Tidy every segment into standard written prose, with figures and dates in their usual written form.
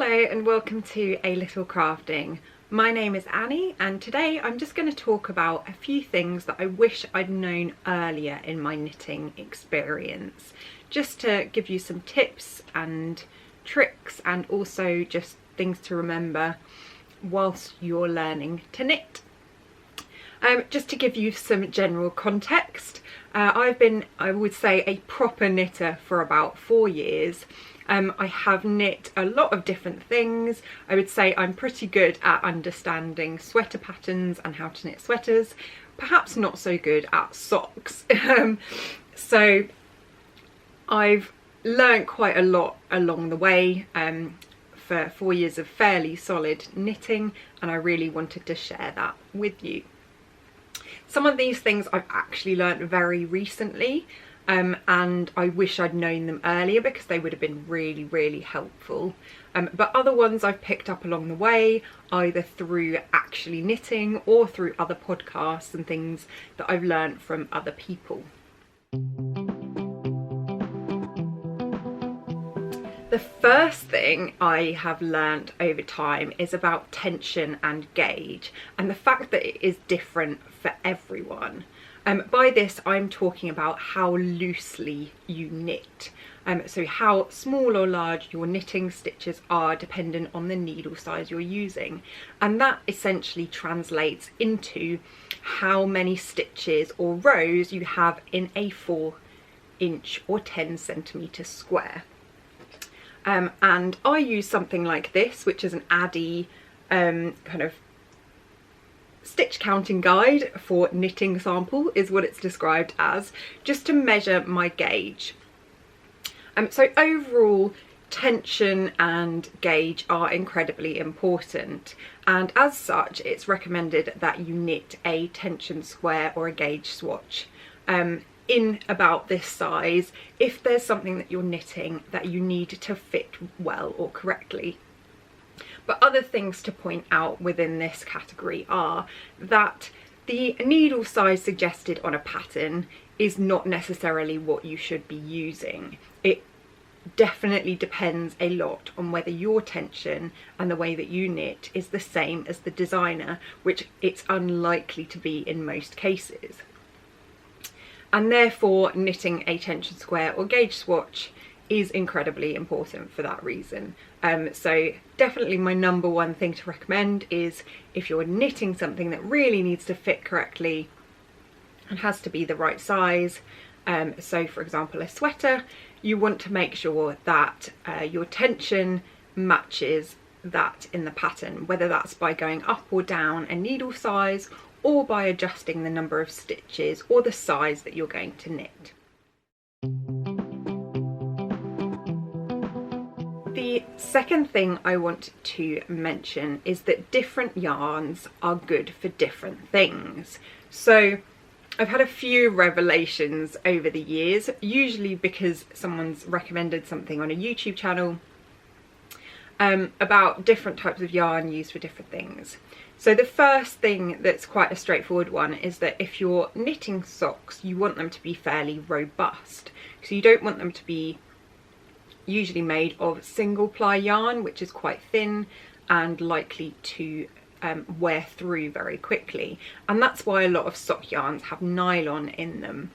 Hello and welcome to A Little Crafting. My name is Annie and today I'm just going to talk about a few things that I wish I'd known earlier in my knitting experience, just to give you some tips and tricks and also just things to remember whilst you're learning to knit. Just to give you some general context, I've been, I would say, a proper knitter for about 4 years. I have knit a lot of different things. I would say I'm pretty good at understanding sweater patterns and how to knit sweaters, perhaps not so good at socks. So I've learnt quite a lot along the way for 4 years of fairly solid knitting, and I really wanted to share that with you. Some of these things I've actually learnt very recently, and I wish I'd known them earlier because they would have been really helpful. But other ones I've picked up along the way, either through actually knitting or through other podcasts and things that I've learnt from other people. The first thing I have learnt over time is about tension and gauge, and the fact that it is different for everyone. By this I'm talking about how loosely you knit, so how small or large your knitting stitches are dependent on the needle size you're using, and that essentially translates into how many stitches or rows you have in a 4-inch or 10cm square. And I use something like this, which is an Addy kind of stitch counting guide for knitting sample is what it's described as, just to measure my gauge. So overall, tension and gauge are incredibly important, and as such it's recommended that you knit a tension square or a gauge swatch in about this size if there's something that you're knitting that you need to fit well or correctly. But other things to point out within this category are that the needle size suggested on a pattern is not necessarily what you should be using. It definitely depends a lot on whether your tension and the way that you knit is the same as the designer, which it's unlikely to be in most cases. And therefore knitting a tension square or gauge swatch is incredibly important for that reason. So definitely my number one thing to recommend is if you're knitting something that really needs to fit correctly and has to be the right size, so for example a sweater, you want to make sure that your tension matches that in the pattern, whether that's by going up or down a needle size or by adjusting the number of stitches or the size that you're going to knit. The second thing I want to mention is that different yarns are good for different things. So I've had a few revelations over the years, usually because someone's recommended something on a YouTube channel about different types of yarn used for different things. So the first thing that's quite a straightforward one is that if you're knitting socks, you want them to be fairly robust. So you don't want them to be usually made of single ply yarn, which is quite thin and likely to wear through very quickly. And that's why a lot of sock yarns have nylon in them.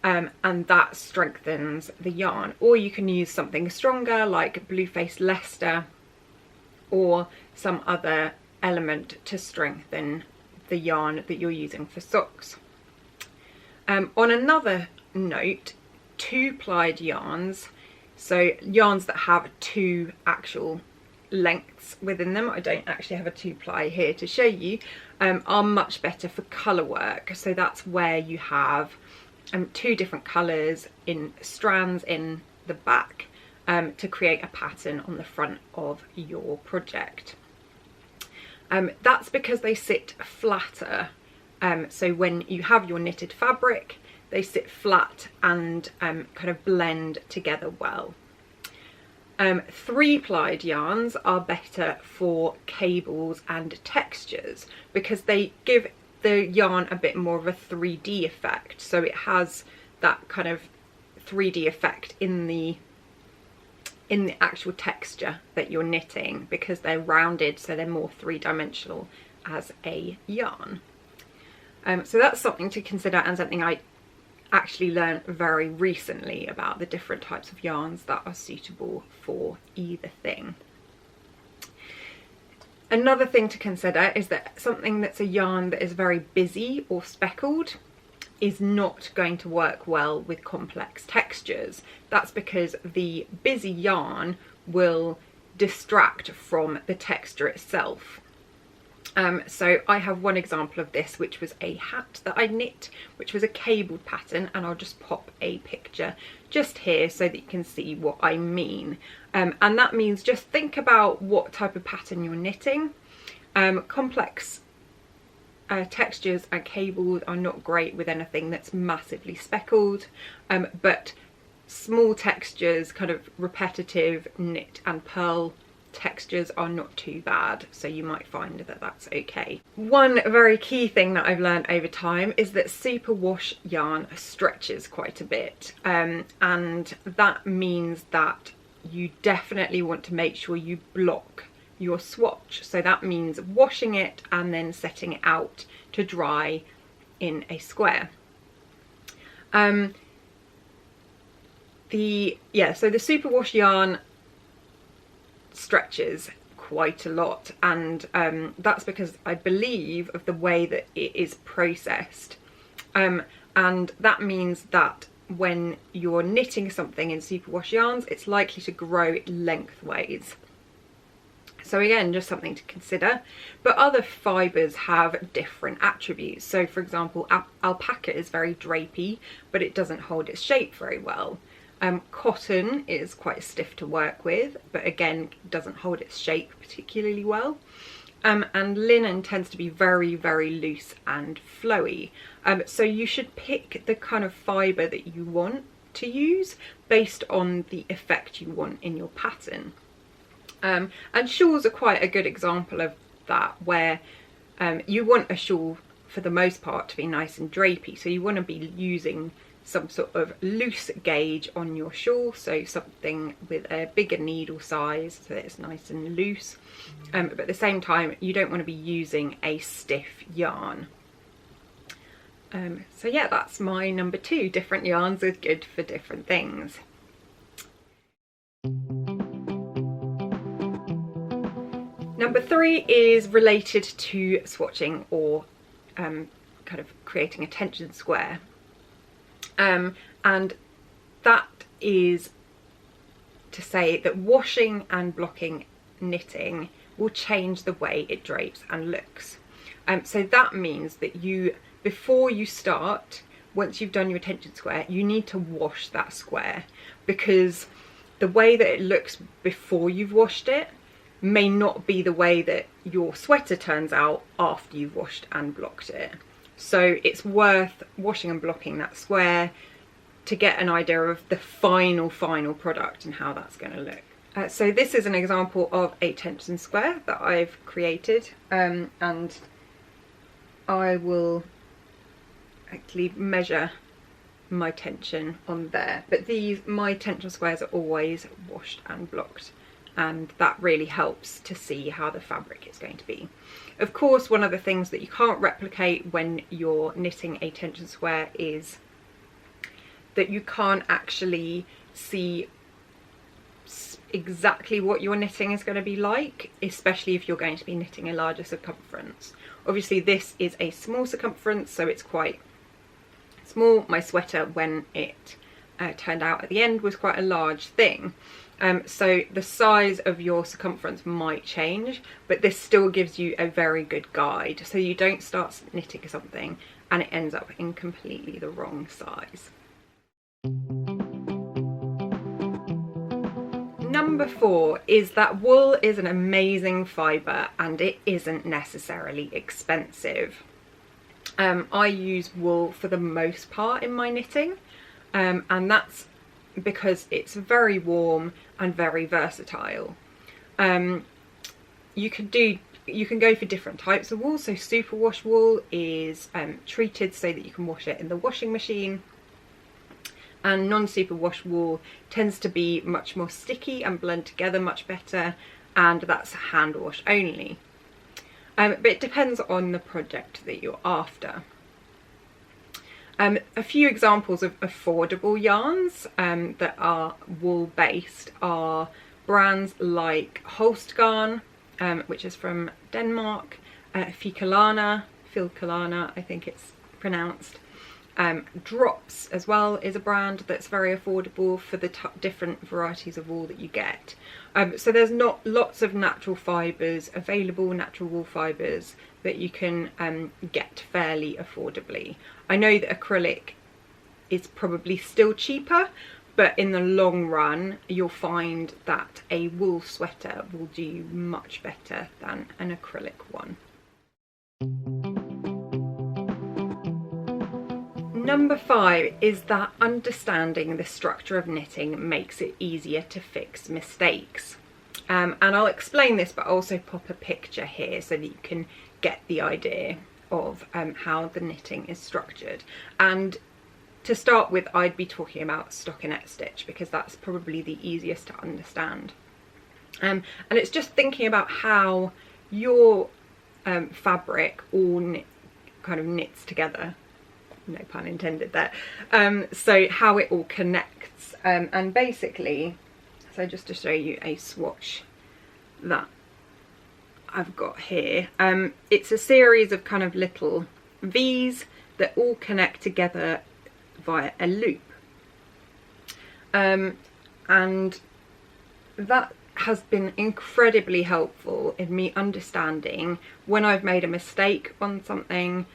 And that strengthens the yarn. Or you can use something stronger like blue-faced Leicester or some other element to strengthen the yarn that you're using for socks. On another note, 2-plied yarns, so yarns that have 2 actual lengths within them, I don't actually have a 2-ply here to show you, are much better for colour work. So that's where you have 2 different colours in strands in the back to create a pattern on the front of your project. That's because they sit flatter, so when you have your knitted fabric they sit flat and kind of blend together well. 3-plied yarns are better for cables and textures because they give the yarn a bit more of a 3D effect, so it has that kind of 3D effect in the in the actual texture that you're knitting, because they're rounded, so they're more three-dimensional as a yarn. So that's something to consider, and something I actually learned very recently about the different types of yarns that are suitable for either thing. Another thing to consider is that something that's a yarn that is very busy or speckled is not going to work well with complex textures. That's because the busy yarn will distract from the texture itself. So I have one example of this, which was a hat that I knit, which was a cabled pattern, and I'll just pop a picture just here so that you can see what I mean. And that means just think about what type of pattern you're knitting. Complex textures and cables are not great with anything that's massively speckled, but small textures, kind of repetitive knit and purl textures, are not too bad, so you might find that that's okay. One very key thing that I've learned over time is that superwash yarn stretches quite a bit, and that means that you definitely want to make sure you block your swatch. So that means washing it and then setting it out to dry in a square. So the superwash yarn stretches quite a lot, and that's because I believe of the way that it is processed, and that means that when you're knitting something in superwash yarns, it's likely to grow lengthways. So again, just something to consider. But other fibres have different attributes. So for example, alpaca is very drapey, but it doesn't hold its shape very well. Cotton is quite stiff to work with, but again doesn't hold its shape particularly well. And linen tends to be very, very loose and flowy. So you should pick the kind of fibre that you want to use based on the effect you want in your pattern. And shawls are quite a good example of that, where you want a shawl for the most part to be nice and drapey, so you want to be using some sort of loose gauge on your shawl, so something with a bigger needle size so that it's nice and loose, but at the same time you don't want to be using a stiff yarn. So yeah, that's my number 2. Different yarns are good for different things. Number 3 is related to swatching, or kind of creating a tension square. And that is to say that washing and blocking knitting will change the way it drapes and looks. So that means that before you start, once you've done your tension square, you need to wash that square, because the way that it looks before you've washed it may not be the way that your sweater turns out after you've washed and blocked it. So it's worth washing and blocking that square to get an idea of the final product and how that's going to look. So this is an example of a tension square that I've created, and I will actually measure my tension on there, but my tension squares are always washed and blocked, and that really helps to see how the fabric is going to be. Of course, one of the things that you can't replicate when you're knitting a tension square is that you can't actually see exactly what your knitting is going to be like, especially if you're going to be knitting a larger circumference. Obviously this is a small circumference, so it's quite small. My sweater, when it turned out at the end, was quite a large thing. So the size of your circumference might change, but this still gives you a very good guide, so you don't start knitting something and it ends up in completely the wrong size. Number 4 is that wool is an amazing fibre and it isn't necessarily expensive. I use wool for the most part in my knitting, and that's because it's very warm and very versatile. You can go for different types of wool. So superwash wool is treated so that you can wash it in the washing machine, and non-superwash wool tends to be much more sticky and blend together much better, and that's hand wash only. But it depends on the project that you're after. A few examples of affordable yarns that are wool based are brands like Holstgarn, which is from Denmark, Filcolana, I think it's pronounced. Drops as well is a brand that's very affordable for the different varieties of wool that you get. So there's not lots of natural fibres available, natural wool fibres that you can get fairly affordably. I know that acrylic is probably still cheaper, but in the long run you'll find that a wool sweater will do much better than an acrylic one. Number 5 is that understanding the structure of knitting makes it easier to fix mistakes. And I'll explain this, but also pop a picture here so that you can get the idea of how the knitting is structured. And to start with, I'd be talking about stockinette stitch because that's probably the easiest to understand. And it's just thinking about how your fabric all kind of knits together. No pun intended there. So how it all connects, and basically, so just to show you a swatch that I've got here, it's a series of kind of little V's that all connect together via a loop, and that has been incredibly helpful in me understanding when I've made a mistake on something,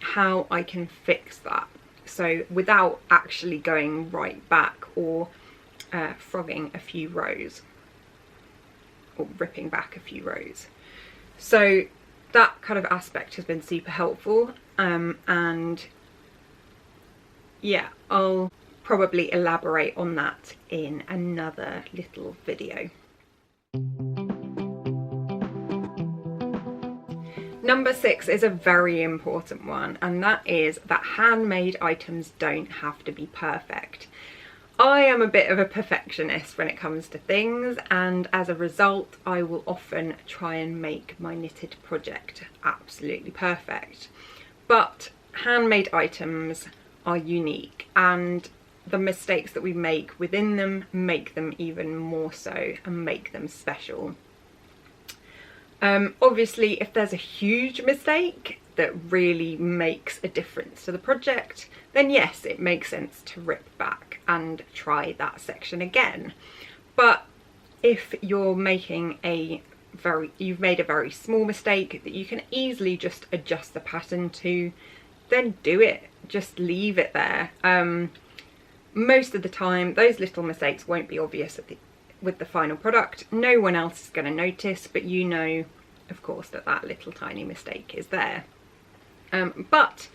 how I can fix that, so without actually going right back or frogging a few rows or ripping back a few rows. So that kind of aspect has been super helpful, and yeah, I'll probably elaborate on that in another little video. Number 6 is a very important one, and that is that handmade items don't have to be perfect. I am a bit of a perfectionist when it comes to things, and as a result I will often try and make my knitted project absolutely perfect. But handmade items are unique, and the mistakes that we make within them make them even more so and make them special. Obviously, if there's a huge mistake that really makes a difference to the project, then yes, it makes sense to rip back and try that section again. But if you're making you've made a very small mistake that you can easily just adjust the pattern to, then do it. Just leave it there. Most of the time, those little mistakes won't be obvious with the final product. No one else is going to notice, but you know, of course, that little tiny mistake is there. But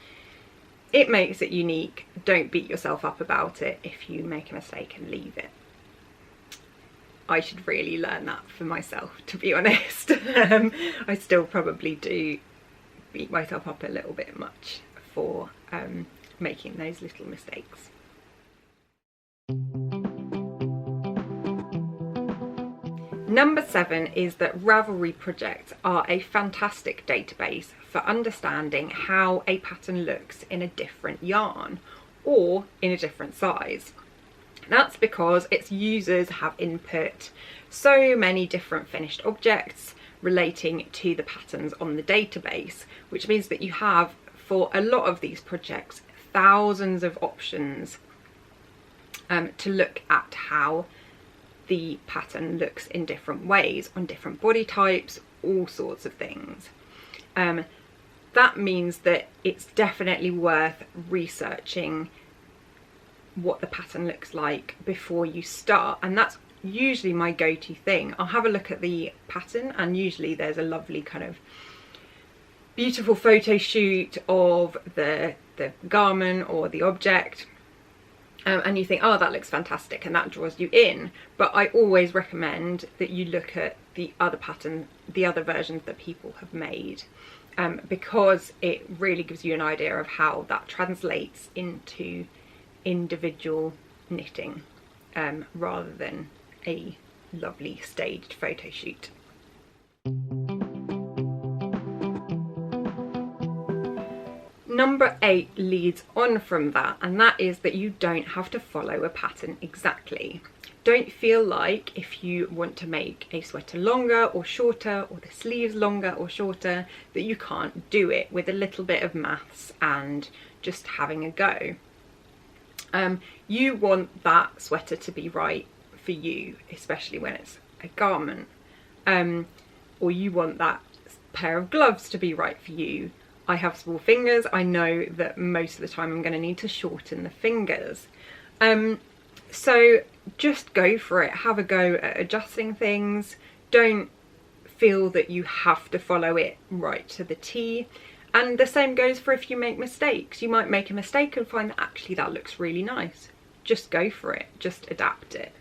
it makes it unique. Don't beat yourself up about it if you make a mistake and leave it. I should really learn that for myself, to be honest. I still probably do beat myself up a little bit much for making those little mistakes. Number 7 is that Ravelry projects are a fantastic database for understanding how a pattern looks in a different yarn or in a different size. That's because its users have input so many different finished objects relating to the patterns on the database, which means that you have, for a lot of these projects, thousands of options to look at how the pattern looks in different ways, on different body types, all sorts of things. That means that it's definitely worth researching what the pattern looks like before you start, and that's usually my go-to thing. I'll have a look at the pattern, and usually there's a lovely kind of beautiful photo shoot of the garment or the object, and you think, oh, that looks fantastic, and that draws you in. But I always recommend that you look at the other pattern, the other versions that people have made, because it really gives you an idea of how that translates into individual knitting rather than a lovely staged photo shoot. Number 8 leads on from that, and that is that you don't have to follow a pattern exactly. Don't feel like if you want to make a sweater longer or shorter, or the sleeves longer or shorter, that you can't do it with a little bit of maths and just having a go. You want that sweater to be right for you, especially when it's a garment, or you want that pair of gloves to be right for you. I have small fingers. I know that most of the time I'm going to need to shorten the fingers. So just go for it. Have a go at adjusting things. Don't feel that you have to follow it right to the T. And the same goes for if you make mistakes. You might make a mistake and find that actually that looks really nice. Just go for it. Just adapt it.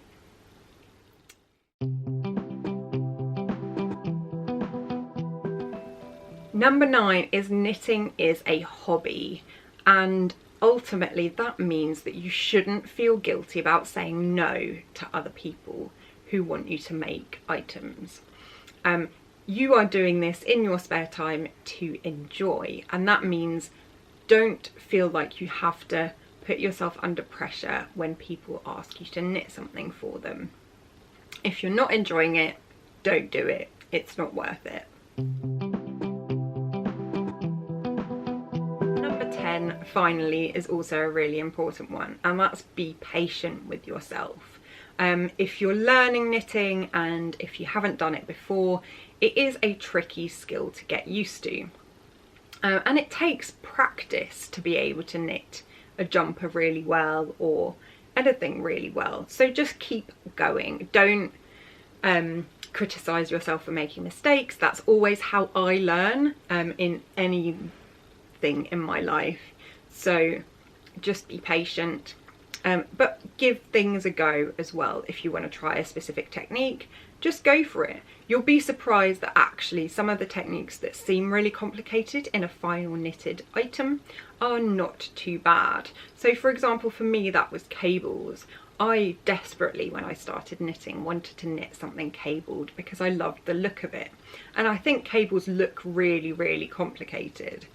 Number 9 is knitting is a hobby, and ultimately that means that you shouldn't feel guilty about saying no to other people who want you to make items. You are doing this in your spare time to enjoy, and that means don't feel like you have to put yourself under pressure when people ask you to knit something for them. If you're not enjoying it, don't do it. It's not worth it. Finally is also a really important one, and that's be patient with yourself. If you're learning knitting and if you haven't done it before, it is a tricky skill to get used to, and it takes practice to be able to knit a jumper really well or anything really well. So just keep going. Don't criticize yourself for making mistakes. That's always how I learn in anything in my life. So just be patient, but give things a go as well. If you want to try a specific technique, just go for it. You'll be surprised that actually some of the techniques that seem really complicated in a final knitted item are not too bad. So for example, for me that was cables. I desperately, when I started knitting, wanted to knit something cabled because I loved the look of it, and I think cables look really, really complicated.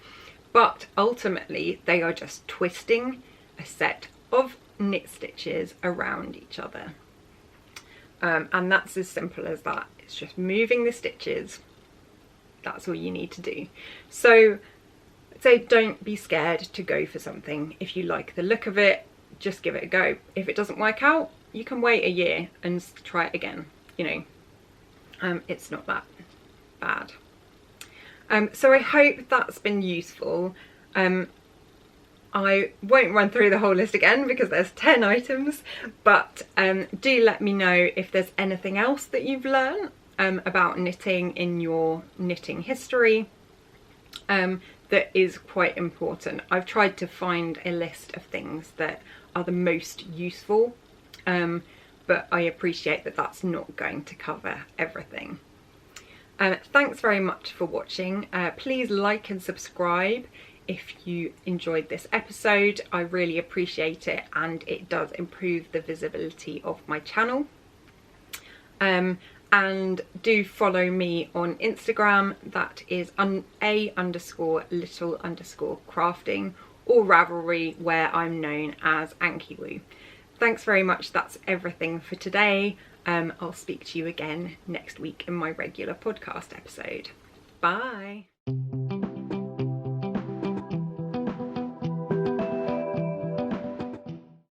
But ultimately they are just twisting a set of knit stitches around each other. And that's as simple as that. It's just moving the stitches. That's all you need to do. So don't be scared to go for something. If you like the look of it, just give it a go. If it doesn't work out, you can wait a year and try it again. You know, it's not that bad. So I hope that's been useful. I won't run through the whole list again because there's 10 items, but do let me know if there's anything else that you've learned about knitting in your knitting history that is quite important. I've tried to find a list of things that are the most useful, but I appreciate that that's not going to cover everything. Thanks very much for watching. Please like and subscribe if you enjoyed this episode. I really appreciate it, and it does improve the visibility of my channel. And do follow me on Instagram. That is a_little_crafting, or Ravelry, where I'm known as Ankiwoo. Thanks very much. That's everything for today. I'll speak to you again next week in my regular podcast episode. Bye.